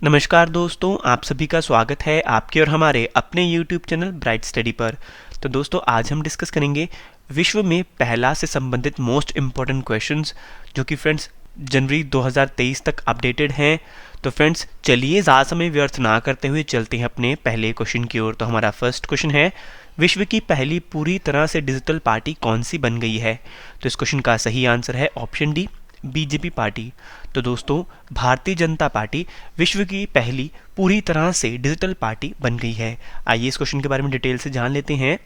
नमस्कार दोस्तों, आप सभी का स्वागत है आपके और हमारे अपने YouTube चैनल ब्राइट स्टडी पर। तो दोस्तों, आज हम डिस्कस करेंगे विश्व में पहला से संबंधित मोस्ट इम्पॉर्टेंट क्वेश्चंस, जो कि फ्रेंड्स जनवरी 2023 तक अपडेटेड हैं। तो फ्रेंड्स चलिए ज़्यादा समय व्यर्थ ना करते हुए चलते हैं अपने पहले क्वेश्चन की ओर। तो हमारा फर्स्ट क्वेश्चन है, विश्व की पहली पूरी तरह से डिजिटल पार्टी कौन सी बन गई है? तो इस क्वेश्चन का सही आंसर है ऑप्शन डी, बीजेपी पार्टी। तो दोस्तों, भारतीय जनता पार्टी विश्व की पहली पूरी तरह से डिजिटल पार्टी बन गई है। आइए इस क्वेश्चन के बारे में डिटेल से जान लेते हैं।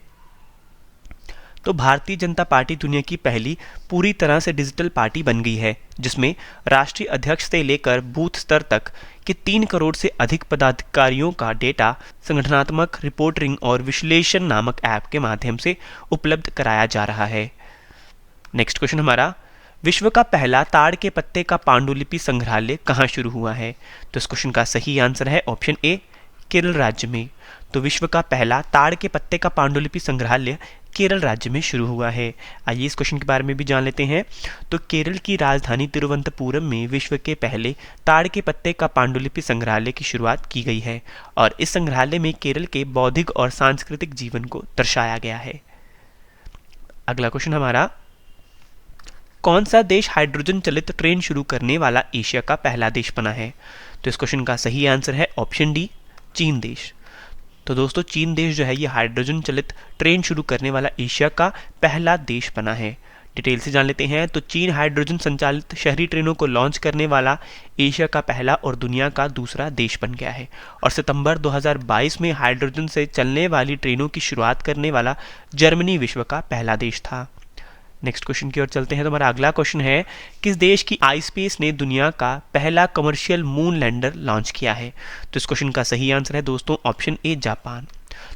तो भारतीय जनता पार्टी दुनिया की पहली पूरी तरह से डिजिटल पार्टी बन गई है, जिसमें राष्ट्रीय अध्यक्ष से लेकर बूथ स्तर तक के 3 करोड़ से अधिक पदाधिकारियों का डेटा संगठनात्मक रिपोर्टिंग और विश्लेषण नामक ऐप के माध्यम से उपलब्ध कराया जा रहा है। नेक्स्ट क्वेश्चन हमारा, विश्व का पहला ताड़ के पत्ते का पांडुलिपि संग्रहालय कहाँ शुरू हुआ है? तो इस क्वेश्चन का सही आंसर है ऑप्शन ए, केरल राज्य में। तो विश्व का पहला ताड़ के पत्ते का पांडुलिपि संग्रहालय केरल राज्य में शुरू हुआ है। आइए इस क्वेश्चन के बारे में भी जान लेते हैं। तो केरल की राजधानी तिरुवनंतपुरम में विश्व के पहले ताड़ के पत्ते का पांडुलिपि संग्रहालय की शुरुआत की गई है और इस संग्रहालय में केरल के बौद्धिक और सांस्कृतिक जीवन को दर्शाया गया है। अगला क्वेश्चन हमारा, कौन सा देश हाइड्रोजन चलित ट्रेन शुरू करने वाला एशिया का पहला देश बना है? तो इस क्वेश्चन का सही आंसर है ऑप्शन डी, चीन देश। तो दोस्तों, चीन देश जो है ये हाइड्रोजन चलित ट्रेन शुरू करने वाला एशिया का पहला देश बना है। डिटेल से जान लेते हैं। तो चीन हाइड्रोजन संचालित शहरी ट्रेनों को लॉन्च करने वाला एशिया का पहला और दुनिया का दूसरा देश बन गया है और सितंबर 2022 में हाइड्रोजन से चलने वाली ट्रेनों की शुरुआत करने वाला जर्मनी विश्व का पहला देश था। नेक्स्ट क्वेश्चन की ओर चलते हैं। तो हमारा अगला क्वेश्चन है, किस देश की आईस्पेस ने दुनिया का पहला कमर्शियल मून लैंडर लॉन्च किया है? तो इस क्वेश्चन का सही आंसर है दोस्तों ऑप्शन ए, जापान।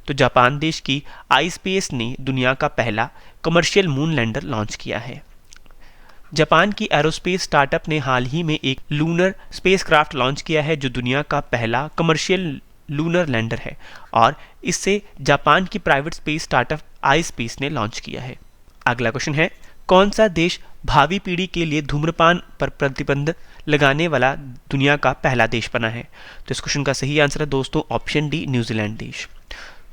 तो जापान देश की आईस्पेस ने दुनिया का पहला कमर्शियल मून लैंडर लॉन्च किया है। जापान की एरोस्पेस स्टार्टअप ने हाल ही में एक लूनर स्पेसक्राफ्ट लॉन्च किया है, जो दुनिया का पहला कमर्शियल लूनर लैंडर है और इससे जापान की प्राइवेट स्पेस स्टार्टअप आईस्पेस ने लॉन्च किया है। अगला क्वेश्चन है, कौन सा देश भावी पीढ़ी के लिए धूम्रपान पर प्रतिबंध लगाने वाला दुनिया का पहला देश बना है? तो इस क्वेश्चन का सही आंसर है दोस्तों ऑप्शन डी, न्यूजीलैंड देश।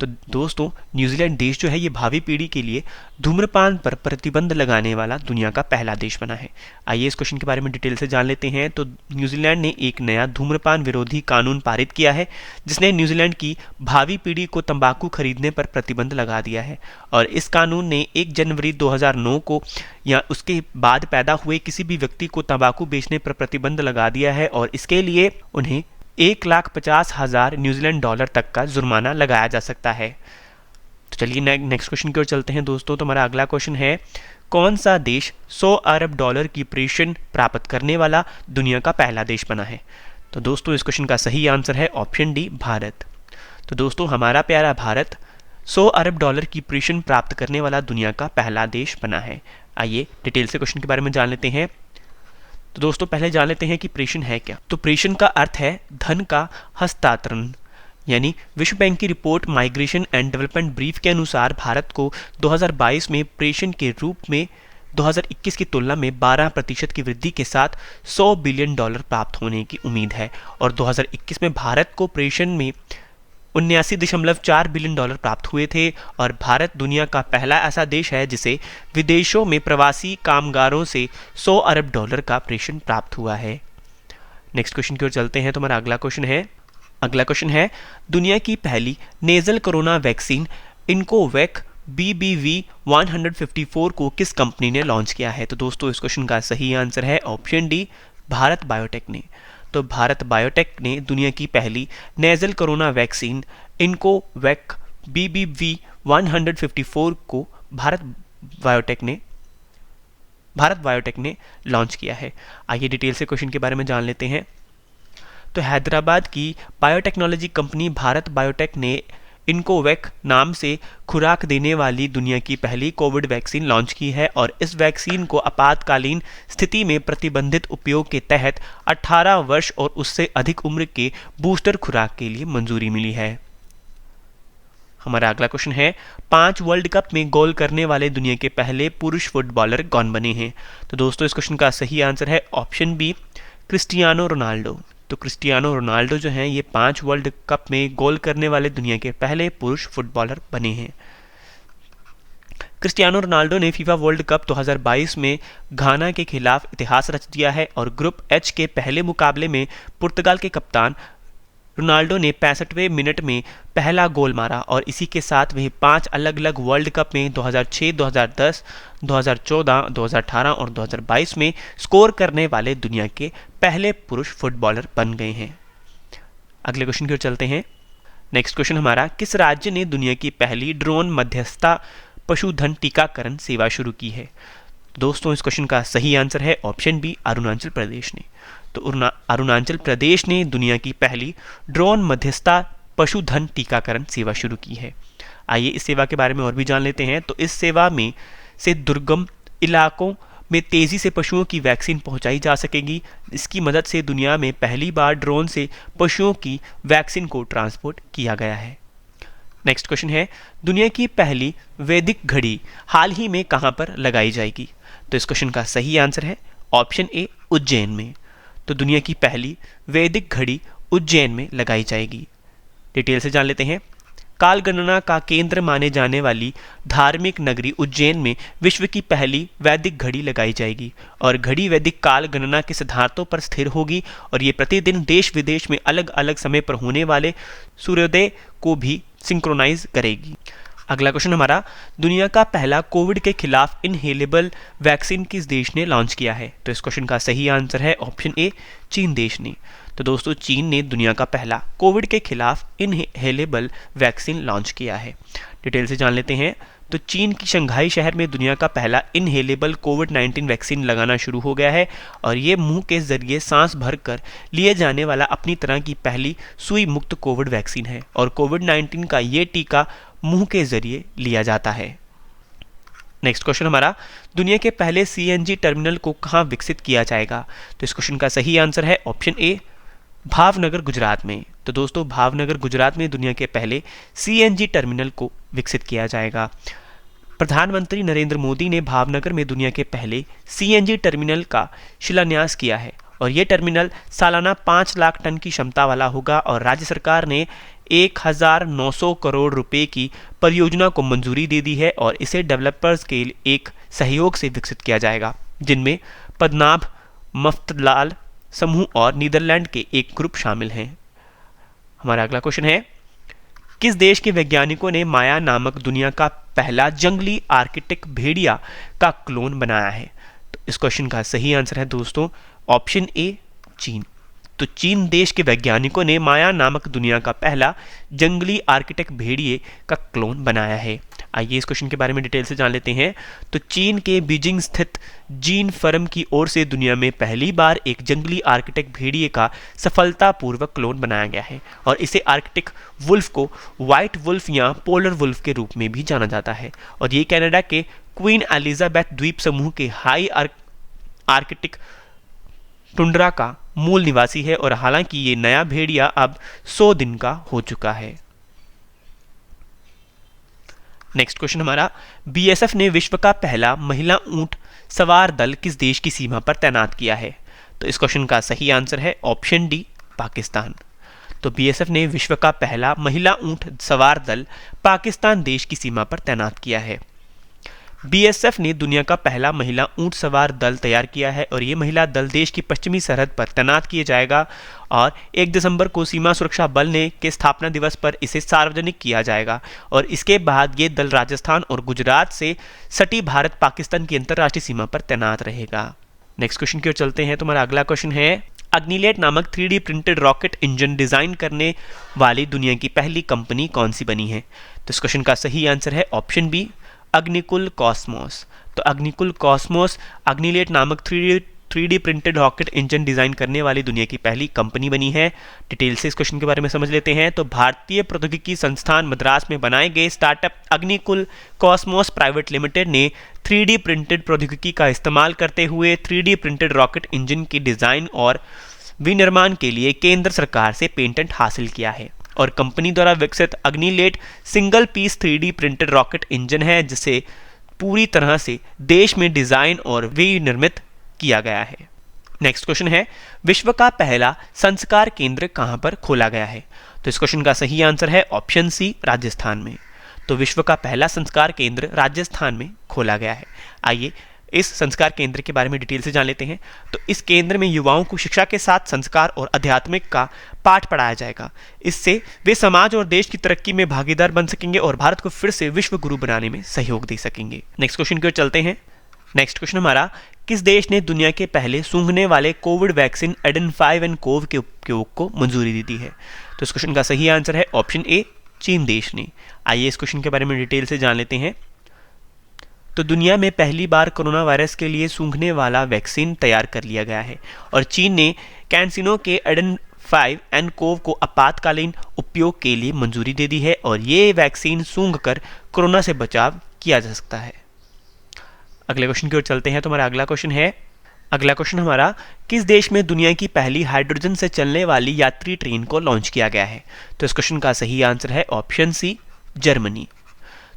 तो दोस्तों, न्यूजीलैंड देश जो है ये भावी पीढ़ी के लिए धूम्रपान पर प्रतिबंध लगाने वाला दुनिया का पहला देश बना है। आइए इस क्वेश्चन के बारे में डिटेल से जान लेते हैं। तो न्यूजीलैंड ने एक नया धूम्रपान विरोधी कानून पारित किया है, जिसने न्यूजीलैंड की भावी पीढ़ी को तंबाकू खरीदने पर प्रतिबंध लगा दिया है और इस कानून ने 1 जनवरी 2009 को या उसके बाद पैदा हुए किसी भी व्यक्ति को तंबाकू बेचने पर प्रतिबंध लगा दिया है और इसके लिए उन्हें 1,50,000 न्यूजीलैंड डॉलर तक का जुर्माना लगाया जा सकता है। तो चलिए नेक्स्ट क्वेश्चन की ओर चलते हैं दोस्तों। तो हमारा अगला क्वेश्चन है, कौन सा देश 100 अरब डॉलर की पेंशन प्राप्त करने वाला दुनिया का पहला देश बना है? तो दोस्तों, इस क्वेश्चन का सही आंसर है ऑप्शन डी, भारत। तो दोस्तों, हमारा प्यारा भारत 100 अरब डॉलर की पेंशन प्राप्त करने वाला दुनिया का पहला देश बना है। आइए डिटेल से क्वेश्चन के बारे में जान लेते हैं। तो दोस्तों, पहले जान लेते हैं कि प्रेषण है क्या। तो प्रेषण का अर्थ है धन का हस्तांतरण, यानी विश्व बैंक की report migration and development brief के अनुसार भारत को 2022 में प्रेषण के रूप में 2021 की तुलना में 12% की वृद्धि के साथ 100 बिलियन डॉलर प्राप्त होने की उम्मीद है और 2021 में भारत को प्रेषण में 79.4 बिलियन डॉलर प्राप्त हुए थे और भारत दुनिया का पहला ऐसा देश है जिसे विदेशों में प्रवासी कामगारों से 100 अरब डॉलर का प्रेषण प्राप्त हुआ है। नेक्स्ट क्वेश्चन की ओर चलते हैं। तो हमारा अगला क्वेश्चन है, दुनिया की पहली nasal corona vaccine Incovacc BBV 154 को किस कंपनी ने लॉन्च किया है? तो दोस्तों, इस क्वेश्चन का सही आंसर है ऑप्शन डी, भारत बायोटेक ने। तो भारत बायोटेक ने दुनिया की पहली nasal corona vaccine Incovacc BBV 154 को भारत बायोटेक ने लॉन्च किया है। आइए डिटेल से क्वेश्चन के बारे में जान लेते हैं। तो हैदराबाद की बायोटेक्नोलॉजी कंपनी भारत बायोटेक ने इनकोवैक नाम से खुराक देने वाली दुनिया की पहली कोविड वैक्सीन लॉन्च की है और इस वैक्सीन को आपातकालीन स्थिति में प्रतिबंधित उपयोग के तहत 18 वर्ष और उससे अधिक उम्र के बूस्टर खुराक के लिए मंजूरी मिली है। हमारा अगला क्वेश्चन है, 5 वर्ल्ड कप में गोल करने वाले दुनिया के पहले पुरुष फुटबॉलर कौन बने हैं? तो दोस्तों, इस क्वेश्चन का सही आंसर है ऑप्शन बी, क्रिस्टियानो रोनाल्डो। तो क्रिस्टियानो रोनाल्डो जो हैं ये 5 वर्ल्ड कप में गोल करने वाले दुनिया के पहले पुरुष फुटबॉलर बने हैं। क्रिस्टियानो रोनाल्डो ने फीफा वर्ल्ड कप 2022 में घाना के खिलाफ इतिहास रच दिया है और ग्रुप एच के पहले मुकाबले में पुर्तगाल के कप्तान रोनाल्डो ने 65वें मिनट में पहला गोल मारा और इसी के साथ वह 5 अलग अलग वर्ल्ड कप में 2006, 2010, 2014, 2018 और 2022 में स्कोर करने वाले दुनिया के पहले पुरुष फुटबॉलर बन गए हैं। अगले क्वेश्चन की ओर चलते हैं। नेक्स्ट क्वेश्चन हमारा, किस राज्य ने दुनिया की पहली ड्रोन मध्यस्थता पशुधन टीकाकरण सेवा शुरू की है? दोस्तों इस क्वेश्चन का सही आंसर है ऑप्शन बी, अरुणाचल प्रदेश ने। तो अरुणाचल प्रदेश ने दुनिया की पहली ड्रोन मध्यस्थता पशुधन टीकाकरण सेवा शुरू की है। आइए इस सेवा के बारे में और भी जान लेते हैं। तो इस सेवा में से दुर्गम इलाकों में तेजी से पशुओं की वैक्सीन पहुंचाई जा सकेगी। इसकी मदद से दुनिया में पहली बार ड्रोन से पशुओं की वैक्सीन को ट्रांसपोर्ट किया गया है। नेक्स्ट क्वेश्चन है, दुनिया की पहली वैदिक घड़ी हाल ही में कहां पर लगाई जाएगी? तो इस क्वेश्चन का सही आंसर है ऑप्शन ए, उज्जैन में। तो दुनिया की पहली वैदिक घड़ी उज्जैन में लगाई जाएगी। डिटेल से जान लेते हैं। काल गणना का केंद्र माने जाने वाली धार्मिक नगरी उज्जैन में विश्व की पहली वैदिक घड़ी लगाई जाएगी और घड़ी वैदिक काल गणना के सिद्धांतों पर स्थिर होगी और ये प्रतिदिन देश विदेश में अलग अलग समय पर होने वाले सूर्योदय को भी सिंक्रोनाइज करेगी। अगला क्वेश्चन हमारा, दुनिया का पहला कोविड के खिलाफ इनहेलेबल वैक्सीन किस देश ने लॉन्च किया है? तो इस क्वेश्चन का सही आंसर है ऑप्शन ए, चीन देश ने। तो दोस्तों चीन ने दुनिया का पहला कोविड के खिलाफ इनहेलेबल वैक्सीन लॉन्च किया है। डिटेल से जान लेते हैं। तो चीन की शंघाई शहर में दुनिया का पहला इनहेलेबल कोविड-19 वैक्सीन लगाना शुरू हो गया है और ये मुंह के जरिए सांस भरकर लिए जाने वाला अपनी तरह की पहली सुई मुक्त कोविड वैक्सीन है और कोविड-19 का ये टीका मुंह के जरिए लिया जाता है। नेक्स्ट क्वेश्चन हमारा, दुनिया के पहले सीएनजी टर्मिनल को कहां विकसित किया जाएगा? तो इस क्वेश्चन का सही आंसर है ऑप्शन ए, भावनगर गुजरात में। तो दोस्तों भावनगर गुजरात में दुनिया के पहले सीएनजी टर्मिनल को विकसित किया जाएगा। प्रधानमंत्री नरेंद्र मोदी ने भावनगर में दुनिया के पहले सीएनजी टर्मिनल का शिलान्यास किया है और ये टर्मिनल सालाना 5 लाख टन की क्षमता वाला होगा और राज्य सरकार ने 1900 करोड़ रुपए की परियोजना को मंजूरी दे दी है और इसे डेवलपर्स के एक सहयोग से विकसित किया जाएगा, जिनमें पद्मनाभ मफ्तलाल समूह और नीदरलैंड के एक ग्रुप शामिल हैं। हमारा अगला क्वेश्चन है, किस देश के वैज्ञानिकों ने माया नामक दुनिया का पहला जंगली आर्कटिक भेड़िया का क्लोन बनाया है? तो इस क्वेश्चन का सही आंसर है दोस्तों ऑप्शन ए, चीन। तो चीन देश के वैज्ञानिकों ने माया नामक दुनिया का पहला जंगली आर्कटिक भेड़िए का क्लोन बनाया है। आइए इस क्वेश्चन के बारे में डिटेल से जान लेते हैं। तो चीन के बीजिंग स्थित जीन फर्म की ओर से दुनिया में पहली बार एक जंगली आर्कटिक भेड़िए का सफलतापूर्वक क्लोन बनाया गया है और इसे आर्कटिक वुल्फ को व्हाइट वुल्फ या पोलर वुल्फ के रूप में भी जाना जाता है और ये कनाडा के क्वीन एलिजाबेथ द्वीप समूह के हाई आर्कटिक टुंड्रा का मूल निवासी है और हालांकि ये नया भेड़िया अब 100 दिन का हो चुका है। नेक्स्ट क्वेश्चन हमारा, बीएसएफ ने विश्व का पहला महिला ऊंट सवार दल किस देश की सीमा पर तैनात किया है? तो इस क्वेश्चन का सही आंसर है ऑप्शन डी, पाकिस्तान। तो बीएसएफ ने विश्व का पहला महिला ऊंट सवार दल पाकिस्तान देश की सीमा पर तैनात किया है। बीएसएफ ने दुनिया का पहला महिला ऊंट सवार दल तैयार किया है और ये महिला दल देश की पश्चिमी सरहद पर तैनात किया जाएगा और 1 दिसंबर को सीमा सुरक्षा बल ने के स्थापना दिवस पर इसे सार्वजनिक किया जाएगा और इसके बाद ये दल राजस्थान और गुजरात से सटी भारत पाकिस्तान की अंतर्राष्ट्रीय सीमा पर तैनात रहेगा। नेक्स्ट क्वेश्चन की ओर चलते हैं। तुम्हारा अगला क्वेश्चन है, अग्निलेट नामक 3D printed rocket engine design करने वाली दुनिया की पहली कंपनी कौन सी बनी है? तो इस क्वेश्चन का सही आंसर है ऑप्शन बी, अग्निकुल कॉस्मोस। तो अग्निकुल कॉस्मोस अग्निलेट नामक 3D printed rocket engine design करने वाली दुनिया की पहली कंपनी बनी है। डिटेल से इस क्वेश्चन के बारे में समझ लेते हैं। तो भारतीय प्रौद्योगिकी संस्थान मद्रास में बनाए गए startup Agnikul Cosmos private limited ने 3D प्रिंटेड प्रौद्योगिकी का इस्तेमाल करते हुए 3D प्रिंटेड रॉकेट इंजन की डिजाइन और विनिर्माण के लिए केंद्र सरकार से पेटेंट हासिल किया है और कंपनी द्वारा विकसित Agnilet single piece 3D printed rocket engine है जिसे पूरी तरह से देश में डिजाइन और विनिर्मित किया गया है। नेक्स्ट क्वेश्चन है, विश्व का पहला संस्कार केंद्र कहां पर खोला गया है? तो इस क्वेश्चन का सही आंसर है ऑप्शन सी, राजस्थान में। तो विश्व का पहला संस्कार केंद्र राजस्थान में खोला गया है। आइए इस संस्कार केंद्र के बारे में डिटेल से जान लेते हैं। तो इस केंद्र में युवाओं को शिक्षा के साथ संस्कार और आध्यात्मिक का पाठ पढ़ाया जाएगा। इससे वे समाज और देश की तरक्की में भागीदार बन सकेंगे और भारत को फिर से विश्व गुरु बनाने में सहयोग दे सकेंगे। नेक्स्ट क्वेश्चन की ओर चलते हैं। नेक्स्ट क्वेश्चन हमारा, किस देश ने दुनिया के पहले सूंघने वाले कोविड वैक्सीन एडेन-5 के उपयोग को मंजूरी दी दी है? तो इस क्वेश्चन का सही आंसर है ऑप्शन ए, चीन देश ने। आइए इस क्वेश्चन के बारे में डिटेल से जान लेते हैं। तो दुनिया में पहली बार कोरोना वायरस के लिए सूंघने वाला वैक्सीन तैयार कर लिया गया है और चीन ने कैंसिनो के एडेन-5 को आपातकालीन उपयोग के लिए मंजूरी दे दी है और ये वैक्सीन सूंघकर कोरोना से बचाव किया जा सकता है। अगले क्वेश्चन की ओर चलते हैं। तो हमारा अगला क्वेश्चन हमारा, किस देश में दुनिया की पहली हाइड्रोजन से चलने वाली यात्री ट्रेन को लॉन्च किया गया है? तो इस क्वेश्चन का सही आंसर है ऑप्शन सी, जर्मनी।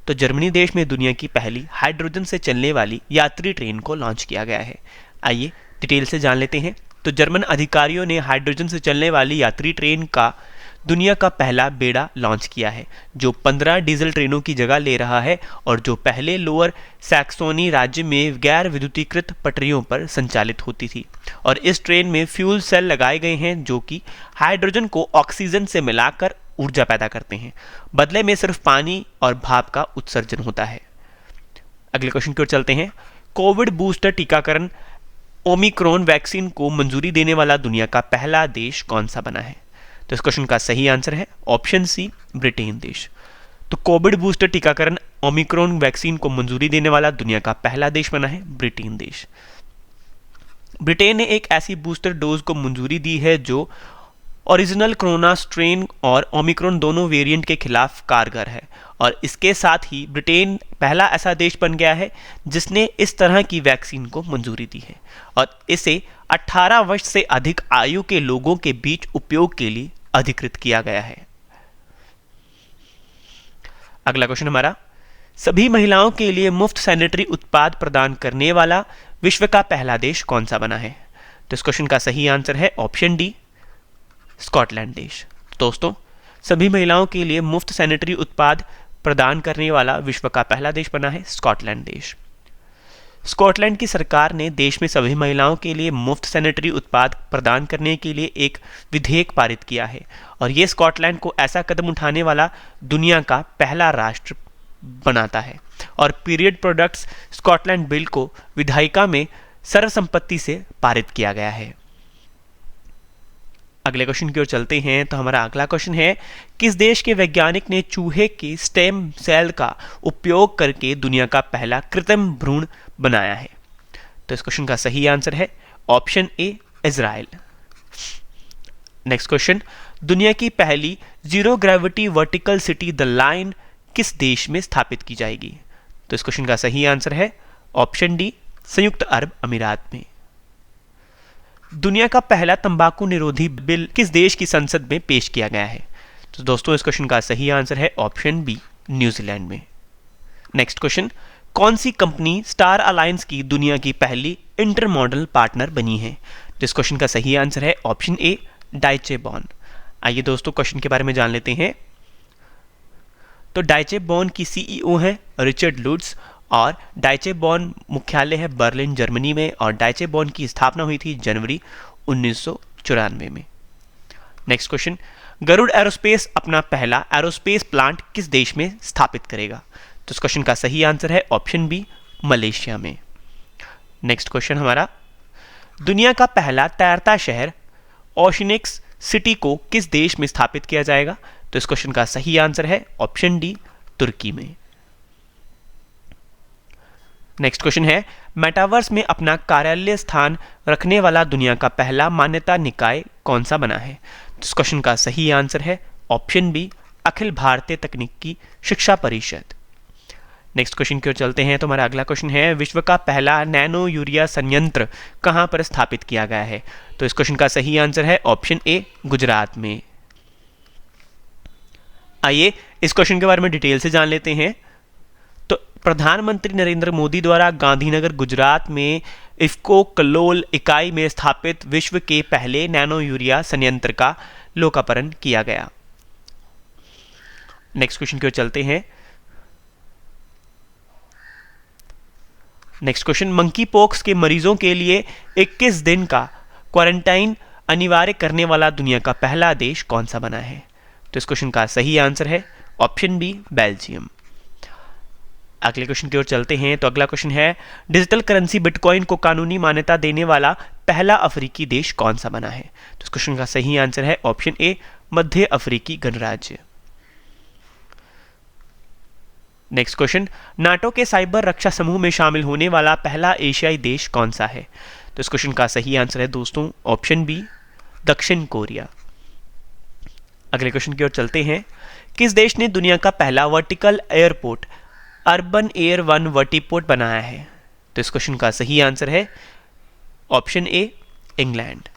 तो जर्मनी देश में दुनिया की पहली हाइड्रोजन से चलने वाली यात्री ट्रेन को लॉन्च किया गया है। आइए डिटेल से जान लेते हैं। तो जर्मन अधिकारियों ने हाइड्रोजन से चलने वाली यात्री ट्रेन का दुनिया का पहला बेड़ा लॉन्च किया है, जो 15 डीजल ट्रेनों की जगह ले रहा है और जो पहले लोअर सैक्सोनी राज्य में गैर विद्युतीकृत पटरियों पर संचालित होती थी। और इस ट्रेन में फ्यूल सेल लगाए गए हैं जो कि हाइड्रोजन को ऑक्सीजन से मिलाकर ऊर्जा पैदा करते हैं। बदले में सिर्फ पानी और भाप का उत्सर्जन होता है। अगले क्वेश्चन की ओर चलते हैं। कोविड बूस्टर टीकाकरण ओमिक्रॉन वैक्सीन को मंजूरी देने वाला दुनिया का पहला देश कौन सा बना है? तो इस क्वेश्चन का सही आंसर है ऑप्शन सी, ब्रिटेन देश। तो कोविड बूस्टर टीकाकरण ओमिक्रॉन वैक्सीन को मंजूरी देने वाला दुनिया का पहला देश बना है ब्रिटेन देश। ब्रिटेन ने एक ऐसी बूस्टर डोज को मंजूरी दी है जो ओरिजिनल कोरोना स्ट्रेन और ओमिक्रॉन दोनों वेरिएंट के खिलाफ कारगर है और इसके साथ ही ब्रिटेन पहला ऐसा देश बन गया है जिसने इस तरह की वैक्सीन को मंजूरी दी है और इसे 18 वर्ष से अधिक आयु के लोगों के बीच उपयोग के लिए अधिकृत किया गया है। अगला क्वेश्चन हमारा, सभी महिलाओं के लिए मुफ्त सैनिटरी उत्पाद प्रदान करने वाला विश्व का पहला देश कौन सा बना है? तो इस क्वेश्चन का सही आंसर है ऑप्शन डी, स्कॉटलैंड देश। दोस्तों, सभी महिलाओं के लिए मुफ्त सैनिटरी उत्पाद प्रदान करने वाला विश्व का पहला देश बना है स्कॉटलैंड देश। स्कॉटलैंड की सरकार ने देश में सभी महिलाओं के लिए मुफ्त सैनिटरी उत्पाद प्रदान करने के लिए एक विधेयक पारित किया है और ये स्कॉटलैंड को ऐसा कदम उठाने वाला दुनिया का पहला राष्ट्र बनाता है और पीरियड प्रोडक्ट्स स्कॉटलैंड बिल को विधायिका में सर्वसम्मति से पारित किया गया है। अगले क्वेश्चन की ओर चलते हैं। तो हमारा अगला क्वेश्चन है, किस देश के वैज्ञानिक ने चूहे के स्टेम सेल का उपयोग करके दुनिया का पहला कृत्रिम भ्रूण बनाया है? तो इस क्वेश्चन का सही आंसर है ऑप्शन ए, इजराइल। नेक्स्ट क्वेश्चन, दुनिया की पहली zero gravity vertical city the line किस देश में स्थापित की जाएगी? तो इस क्वेश्चन का सही आंसर है ऑप्शन डी, संयुक्त अरब अमीरात में। दुनिया का पहला तंबाकू निरोधी बिल किस देश की संसद में पेश किया गया है? तो दोस्तों, इस क्वेश्चन का सही आंसर है ऑप्शन बी, न्यूजीलैंड में। नेक्स्ट क्वेश्चन, कौन सी कंपनी स्टार अलायंस की दुनिया की पहली इंटरमॉडल पार्टनर बनी है? तो इस क्वेश्चन का सही आंसर है ऑप्शन ए, डाइचे बॉन। आइए दोस्तों, क्वेश्चन के बारे में जान लेते हैं। तो डाइचे बॉन की सीईओ है रिचर्ड लुट्ज और डाइचे बॉन मुख्यालय है बर्लिन, जर्मनी में और डाइचे बॉन की स्थापना हुई थी जनवरी 1994 में। नेक्स्ट क्वेश्चन, गरुड़ एरोस्पेस अपना पहला एरोस्पेस प्लांट किस देश में स्थापित करेगा? तो इस क्वेश्चन का सही आंसर है ऑप्शन बी, मलेशिया में। नेक्स्ट क्वेश्चन हमारा, दुनिया का पहला तैरता शहर ओशिनिक्स सिटी को किस देश में स्थापित किया जाएगा? तो इस क्वेश्चन का सही आंसर है ऑप्शन डी, तुर्की में। नेक्स्ट क्वेश्चन है, मेटावर्स में अपना कार्यालय स्थान रखने वाला दुनिया का पहला मान्यता निकाय कौन सा बना है? तो इस क्वेश्चन का सही आंसर है ऑप्शन बी, अखिल भारतीय तकनीकी शिक्षा परिषद। नेक्स्ट क्वेश्चन की ओर चलते हैं। तो हमारा अगला क्वेश्चन है, विश्व का पहला नैनो यूरिया संयंत्र कहां पर स्थापित किया गया है? तो इस क्वेश्चन का सही आंसर है ऑप्शन ए, गुजरात में। आइए इस क्वेश्चन के बारे में डिटेल से जान लेते हैं। तो प्रधानमंत्री नरेंद्र मोदी द्वारा गांधीनगर गुजरात में इफ्को कलोल इकाई में स्थापित विश्व के पहले नैनो यूरिया संयंत्र का लोकार्पण किया गया। नेक्स्ट क्वेश्चन की ओर चलते हैं। नेक्स्ट क्वेश्चन, मंकी पॉक्स के मरीजों के लिए 21 दिन का क्वारंटाइन अनिवार्य करने वाला दुनिया का पहला देश कौन सा बना है? तो इस क्वेश्चन का सही आंसर है ऑप्शन बी, बेल्जियम। अगले क्वेश्चन की ओर चलते हैं। तो अगला क्वेश्चन है, डिजिटल करेंसी बिटकॉइन को कानूनी मान्यता देने वाला पहला अफ्रीकी देश कौन सा बना है? तो इस क्वेश्चन का सही आंसर है ऑप्शन ए, मध्य अफ्रीकी गणराज्य। नेक्स्ट क्वेश्चन, नाटो के साइबर रक्षा समूह में शामिल होने वाला पहला एशियाई देश कौन सा है? तो इस क्वेश्चन का सही आंसर है दोस्तों ऑप्शन बी, दक्षिण कोरिया। अगले क्वेश्चन की ओर चलते हैं। किस देश ने दुनिया का पहला vertical airport urban air one vertiport बनाया है? तो इस क्वेश्चन का सही आंसर है ऑप्शन ए, इंग्लैंड।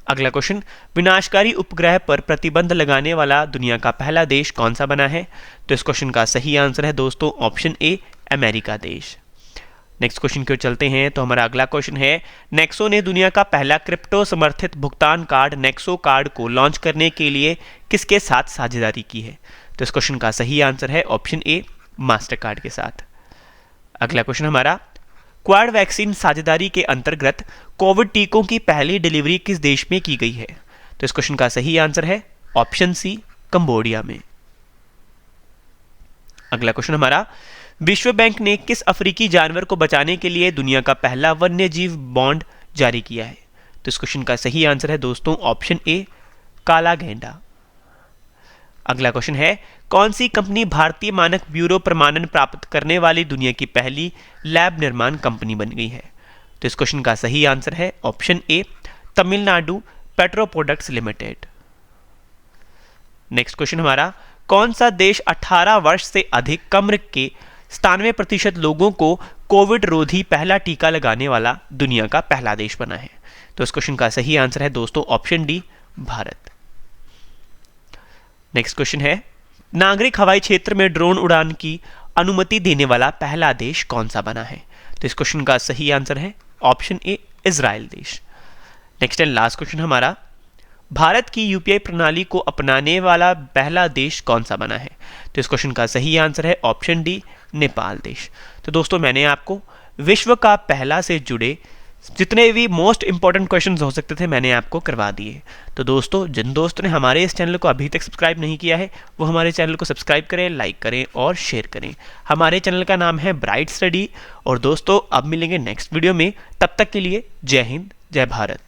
अगला क्वेश्चन, विनाशकारी उपग्रह पर प्रतिबंध लगाने वाला दुनिया का पहला देश कौन सा बना है? तो इस क्वेश्चन का सही आंसर है दोस्तों ऑप्शन ए, अमेरिका देश। नेक्स्ट क्वेश्चन की ओर चलते हैं। तो हमारा अगला क्वेश्चन है, नेक्सो ने दुनिया का पहला क्रिप्टो समर्थित भुगतान कार्ड नेक्सो कार्ड को लॉन्च करने के लिए किसके साथ साझेदारी की है? तो इस क्वेश्चन का सही आंसर है ऑप्शन ए, मास्टर कार्ड के साथ। अगला क्वेश्चन हमारा, क्वाड वैक्सीन साझेदारी के अंतर्गत कोविड टीकों की पहली डिलीवरी किस देश में की गई है? तो इस क्वेश्चन का सही आंसर है ऑप्शन सी, कंबोडिया में। अगला क्वेश्चन हमारा, विश्व बैंक ने किस अफ्रीकी जानवर को बचाने के लिए दुनिया का पहला वन्य जीव बॉन्ड जारी किया है? तो इस क्वेश्चन का सही आंसर है दोस्तों ऑप्शन ए, काला गेंडा। अगला क्वेश्चन है, कौन सी कंपनी भारतीय मानक ब्यूरो प्रमाणन प्राप्त करने वाली दुनिया की पहली लैब निर्माण कंपनी बन गई है? तो इस क्वेश्चन का सही आंसर है ऑप्शन ए, Tamil Nadu petro products limited. Next question हमारा, कौन सा देश 18 वर्ष से अधिक उम्र के 97% लोगों को कोविड रोधी पहला टीका लगाने वाला दुनिया का पहला देश बना है? तो इस क्वेश्चन का सही आंसर है दोस्तों option D, Bharat. Next question है, नागरिक हवाई क्षेत्र में ड्रोन उड़ान की अनुमति देने वाला पहला देश कौन सा बना है? तो इस क्वेश्चन का सही आंसर है ऑप्शन ए, इजराइल देश। नेक्स्ट एंड लास्ट क्वेश्चन हमारा, भारत की यूपीआई प्रणाली को अपनाने वाला पहला देश कौन सा बना है? तो इस क्वेश्चन का सही आंसर है ऑप्शन डी, नेपाल देश। तो दोस्तों मैंने आपको विश्व का पहला से जुड़े जितने भी मोस्ट इंपॉर्टेंट क्वेश्चंस हो सकते थे मैंने आपको करवा दिए। तो दोस्तों जिन दोस्तों ने हमारे इस चैनल को अभी तक सब्सक्राइब नहीं किया है वो हमारे चैनल को सब्सक्राइब करें, लाइक करें और शेयर करें। हमारे चैनल का नाम है ब्राइट स्टडी। और दोस्तों अब मिलेंगे नेक्स्ट वीडियो में, तब तक के लिए जय हिंद, जय भारत।